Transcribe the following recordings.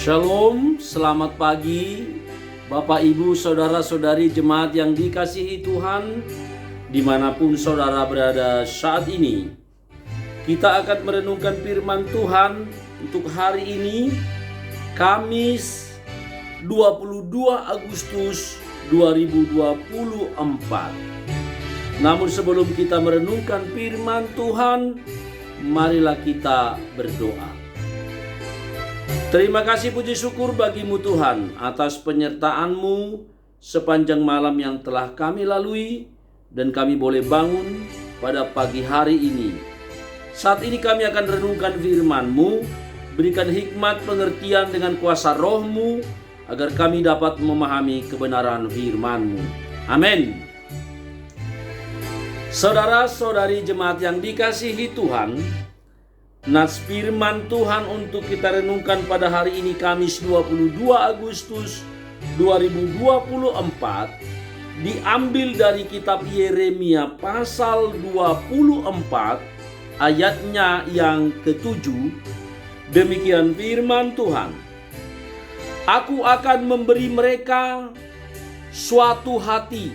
Shalom, selamat pagi Bapak Ibu Saudara-saudari jemaat yang dikasihi Tuhan dimanapun saudara berada saat ini. Kita akan merenungkan firman Tuhan untuk hari ini, Kamis 22 Agustus 2024. Namun sebelum kita merenungkan firman Tuhan, marilah kita berdoa. Terima kasih puji syukur bagimu Tuhan atas penyertaan-Mu sepanjang malam yang telah kami lalui dan kami boleh bangun pada pagi hari ini. Saat ini kami akan renungkan firman-Mu, berikan hikmat pengertian dengan kuasa Roh-Mu agar kami dapat memahami kebenaran firman-Mu. Amin. Saudara-saudari jemaat yang dikasihi Tuhan, nats firman Tuhan untuk kita renungkan pada hari ini Kamis 22 Agustus 2024 diambil dari kitab Yeremia pasal 24 ayatnya yang ke-7. Demikian firman Tuhan. Aku akan memberi mereka suatu hati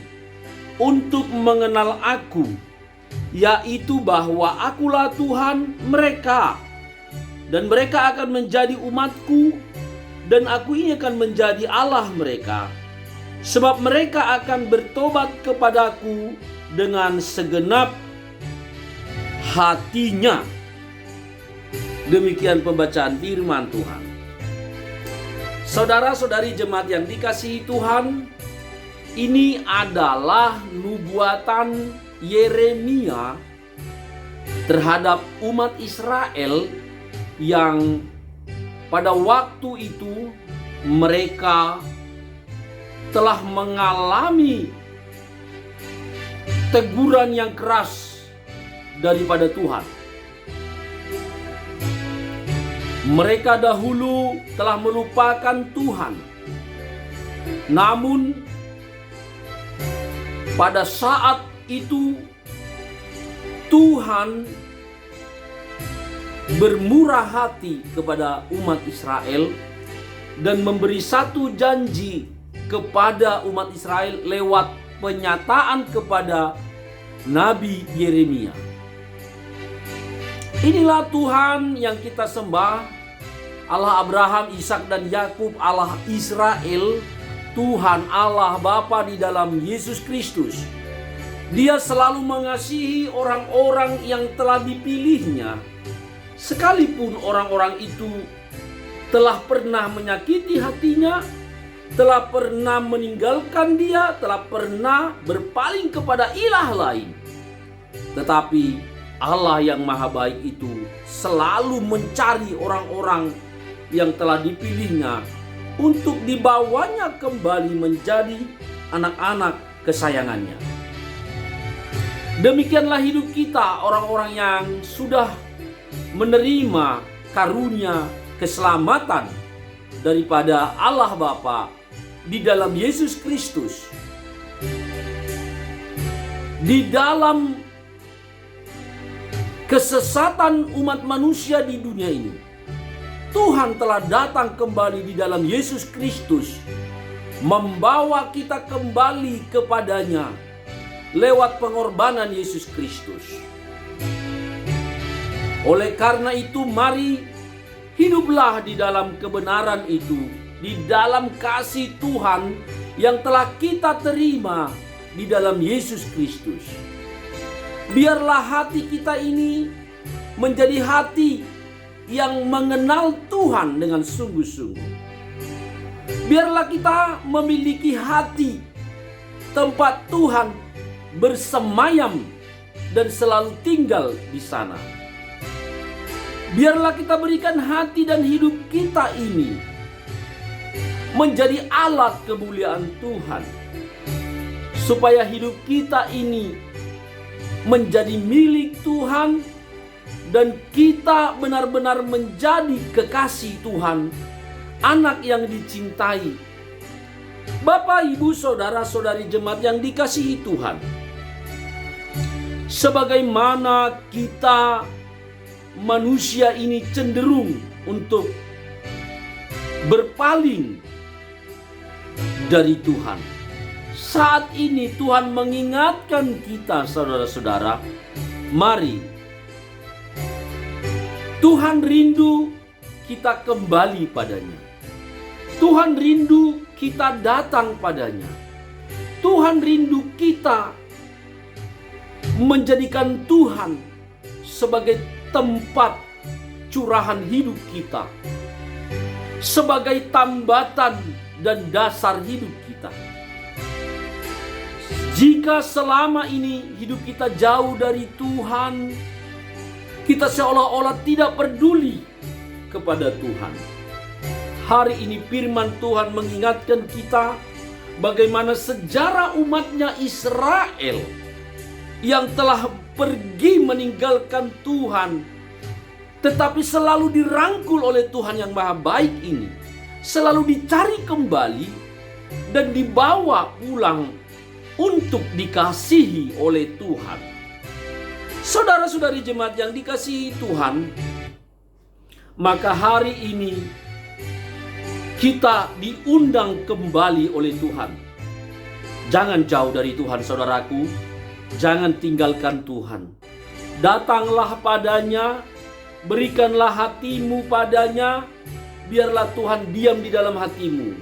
untuk mengenal aku, yaitu bahwa akulah Tuhan mereka, dan mereka akan menjadi umatku, dan aku ini akan menjadi Allah mereka, sebab mereka akan bertobat kepadaku dengan segenap hatinya. Demikian pembacaan firman Tuhan. Saudara-saudari jemaat yang dikasihi Tuhan, ini adalah nubuatan Yeremia terhadap umat Israel yang pada waktu itu mereka telah mengalami teguran yang keras daripada Tuhan. Mereka dahulu telah melupakan Tuhan. Namun pada saat itu Tuhan bermurah hati kepada umat Israel dan memberi satu janji kepada umat Israel lewat penyataan kepada Nabi Yeremia. Inilah Tuhan yang kita sembah, Allah Abraham, Ishak dan Yakub, Allah Israel, Tuhan Allah Bapa di dalam Yesus Kristus. Dia selalu mengasihi orang-orang yang telah dipilihnya, sekalipun orang-orang itu telah pernah menyakiti hatinya, telah pernah meninggalkan dia, telah pernah berpaling kepada ilah lain. Tetapi Allah yang maha baik itu selalu mencari orang-orang yang telah dipilihnya untuk dibawanya kembali menjadi anak-anak kesayangannya. Demikianlah hidup kita, orang-orang yang sudah menerima karunia keselamatan daripada Allah Bapa di dalam Yesus Kristus. Di dalam kesesatan umat manusia di dunia ini, Tuhan telah datang kembali di dalam Yesus Kristus, membawa kita kembali kepadanya lewat pengorbanan Yesus Kristus. Oleh karena itu, mari hiduplah di dalam kebenaran itu, di dalam kasih Tuhan yang telah kita terima di dalam Yesus Kristus. Biarlah hati kita ini menjadi hati yang mengenal Tuhan dengan sungguh-sungguh. Biarlah kita memiliki hati tempat Tuhan bersemayam dan selalu tinggal di sana. Biarlah kita berikan hati dan hidup kita ini menjadi alat kemuliaan Tuhan, supaya hidup kita ini menjadi milik Tuhan dan kita benar-benar menjadi kekasih Tuhan, anak yang dicintai. Bapak, Ibu, Saudara-saudari jemaat yang dikasihi Tuhan, sebagaimana kita manusia ini cenderung untuk berpaling dari Tuhan. Saat ini Tuhan mengingatkan kita, saudara-saudara, mari Tuhan rindu kita kembali padanya. Tuhan rindu kita datang padanya. Tuhan rindu kita menjadikan Tuhan sebagai tempat curahan hidup kita, sebagai tambatan dan dasar hidup kita. Jika selama ini hidup kita jauh dari Tuhan, kita seolah-olah tidak peduli kepada Tuhan. Hari ini firman Tuhan mengingatkan kita bagaimana sejarah umatnya Israel yang telah pergi meninggalkan Tuhan, tetapi selalu dirangkul oleh Tuhan yang maha baik ini, selalu dicari kembali dan dibawa pulang untuk dikasihi oleh Tuhan. Saudara-saudari jemaat yang dikasihi Tuhan, maka hari ini kita diundang kembali oleh Tuhan. Jangan jauh dari Tuhan, saudaraku. Jangan tinggalkan Tuhan. Datanglah padanya, berikanlah hatimu padanya, biarlah Tuhan diam di dalam hatimu,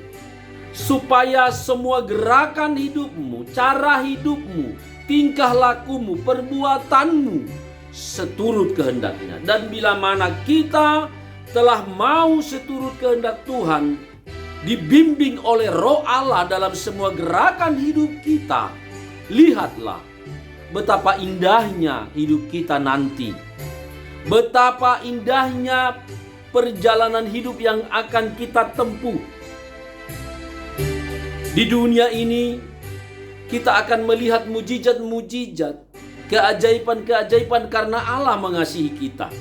supaya semua gerakan hidupmu, cara hidupmu, tingkah lakumu, perbuatanmu seturut kehendaknya. Dan bila mana kita telah mau seturut kehendak Tuhan, dibimbing oleh Roh Allah dalam semua gerakan hidup kita, lihatlah betapa indahnya hidup kita nanti. Betapa indahnya perjalanan hidup yang akan kita tempuh. Di dunia ini kita akan melihat mujizat-mujizat, keajaiban-keajaiban karena Allah mengasihi kita.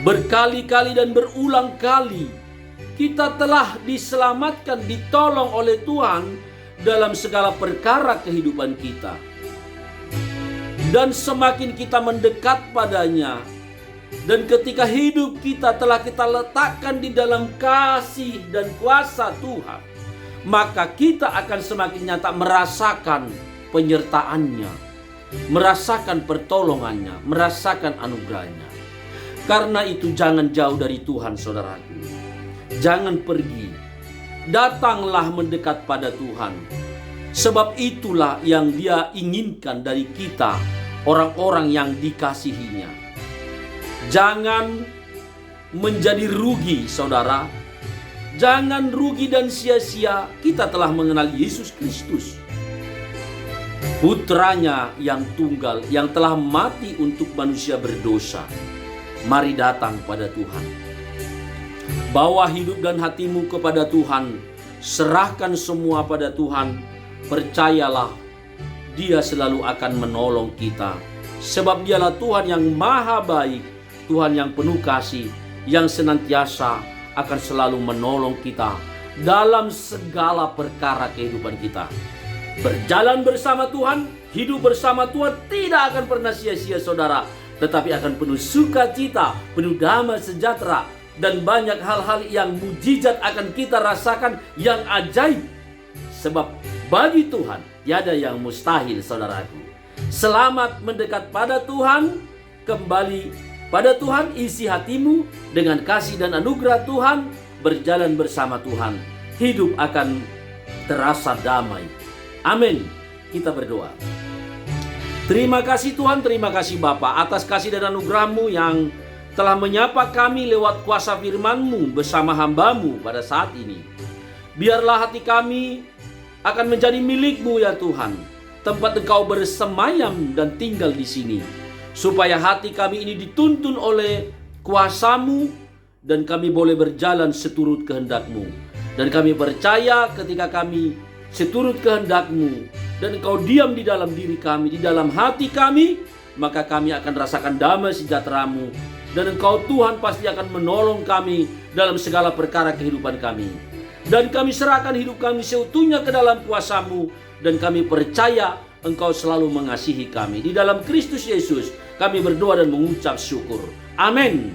Berkali-kali dan berulang kali kita telah diselamatkan, ditolong oleh Tuhan dalam segala perkara kehidupan kita. Dan semakin kita mendekat padanya, dan ketika hidup kita telah kita letakkan di dalam kasih dan kuasa Tuhan, maka kita akan semakin nyata merasakan penyertaannya, merasakan pertolongannya, merasakan anugerahnya. Karena itu jangan jauh dari Tuhan, saudaraku. Jangan pergi. Datanglah mendekat pada Tuhan. Sebab itulah yang Dia inginkan dari kita, orang-orang yang dikasihinya. Jangan menjadi rugi, saudara. Jangan rugi dan sia-sia. Kita telah mengenal Yesus Kristus, putranya yang tunggal, yang telah mati untuk manusia berdosa. Mari datang pada Tuhan. Bawa hidup dan hatimu kepada Tuhan. Serahkan semua pada Tuhan. Percayalah, Dia selalu akan menolong kita. Sebab Dialah Tuhan yang maha baik, Tuhan yang penuh kasih, yang senantiasa akan selalu menolong kita dalam segala perkara kehidupan kita. Berjalan bersama Tuhan, hidup bersama Tuhan tidak akan pernah sia-sia, saudara. Tetapi akan penuh sukacita, penuh damai sejahtera, dan banyak hal-hal yang mujizat akan kita rasakan yang ajaib. Sebab bagi Tuhan tiada yang mustahil, saudaraku. Selamat mendekat pada Tuhan, kembali pada Tuhan, isi hatimu dengan kasih dan anugerah Tuhan, berjalan bersama Tuhan. Hidup akan terasa damai. Amin. Kita berdoa. Terima kasih Tuhan, terima kasih Bapa atas kasih dan anugerah-Mu yang telah menyapa kami lewat kuasa firman-Mu bersama hamba-Mu pada saat ini. Biarlah hati kami akan menjadi milik-Mu ya Tuhan, tempat Engkau bersemayam dan tinggal di sini, supaya hati kami ini dituntun oleh kuasa-Mu dan kami boleh berjalan seturut kehendak-Mu. Dan kami percaya ketika kami seturut kehendak-Mu dan Engkau diam di dalam diri kami, di dalam hati kami, maka kami akan rasakan damai sejahtera-Mu. Dan Engkau Tuhan pasti akan menolong kami dalam segala perkara kehidupan kami. Dan kami serahkan hidup kami seutuhnya ke dalam kuasa-Mu. Dan kami percaya Engkau selalu mengasihi kami. Di dalam Kristus Yesus kami berdoa dan mengucap syukur. Amin.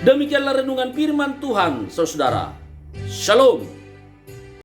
Demikianlah renungan firman Tuhan, saudara. Shalom.